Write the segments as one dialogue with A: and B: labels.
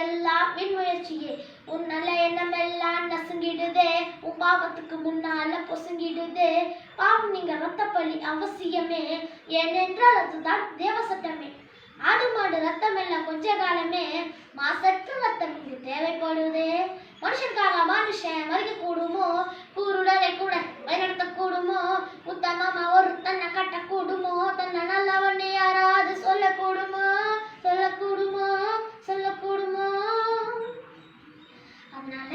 A: எல்லாம் என் முயற்சியே. உன் நல்ல எண்ணம் எல்லாம் நசுங்கிடுதே, உன் பாவத்துக்கு முன்னால பொசுங்கிடுதே. பாவம் நீங்க ரத்த பலி அவசியமே, ஏனென்றால் அதுதான் தேவ சட்டமே. ஆடு மாடு ரத்தம் எல்லாம் கொஞ்ச காலமே, மாசற்ற ரத்தம் இங்கு தேவைப்படுதே. மனுஷனுக்காக மனுஷன் மறிக்க கூடுமோ, கூருடரை கூட வழிநடத்த கூடுமோ, உத்தமமா ஒரு தன்னை கட்ட கூடுமோ, தன்னை நல்லவண்ணே யாராவது சொல்லக்கூடுமோ, சொல்லக்கூடுமோ, சொல்லக்கூடுமோ. அதனால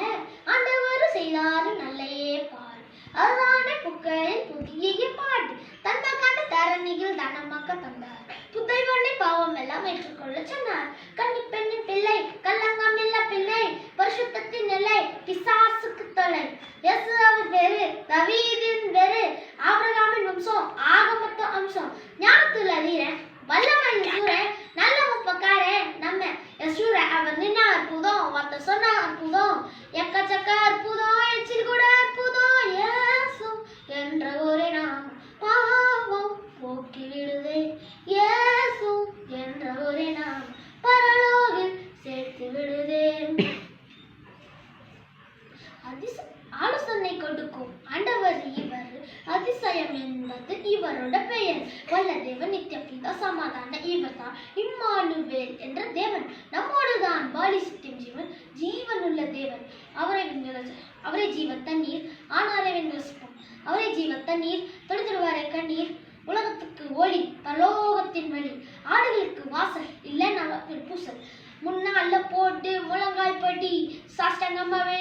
A: ஆண்டவர் செய்தாரு நல்லையே பாடு, அதுதானே புக்களின் புதிய பாடு. தன்னை கண்ட தரணிகள் தனமாக்க தந்தார், புத்தைவனை பாவம் எல்லாம் ஏற்றுக்கொள்ள சொன்னார். கன்னி பெண்ணின் பிள்ளை கல்லங்கம் இல்ல பிள்ளை, பரிசுத்தத்தின் நிலை பிசாசுக்கு தொலை. இயேசு அவர் பேரு, தாவீதின் பேரு, ஆபிரகாமின் வம்சம், ஆகமத்து அம்சம். ஞானத்துல வீரன், வல்லவன் சூரன், நல்ல முப்பக்காரன் நம்ம யசூர. அவர் நின்னா அற்புதம், வார்த்தை சொன்னா அற்புதம், எக்கச்சக்க அற்புதம், எச்சில் கூட அற்புதம். இயேசு என்ற ஒரே நாம் பாவம் போக்கி விடுதே, இயேசு என்ற ஒரே நாம் பரலோகில் சேர்த்து விடுதே. ஆலோசனை கொடுக்கும் ஆண்டவர் இவர், அதிசயம் என்பது இவரோட பெயர். வல்ல தேவன், நித்திய பிதா, சமாதான இவர்தான் இம்மானுவேல் என்ற தேவன். நம்மோடுதான் பாலி சித்தியம் ஜீவன், ஜீவனுள்ள தேவன். அவரை ஜீவ தண்ணீர் ஆனாரை வெங்கலசிப்போம், அவரை ஜீவ தண்ணீர் தொடுத்துடுவாரை கண்ணீர். உலகத்துக்கு ஒளி, பரலோகத்தின் வழி, ஆடுகளுக்கு வாசல் இல்லைன்னா பூசல். முன்னால போட்டு முழங்கால் பட்டி சாஷ்டங்கமாவே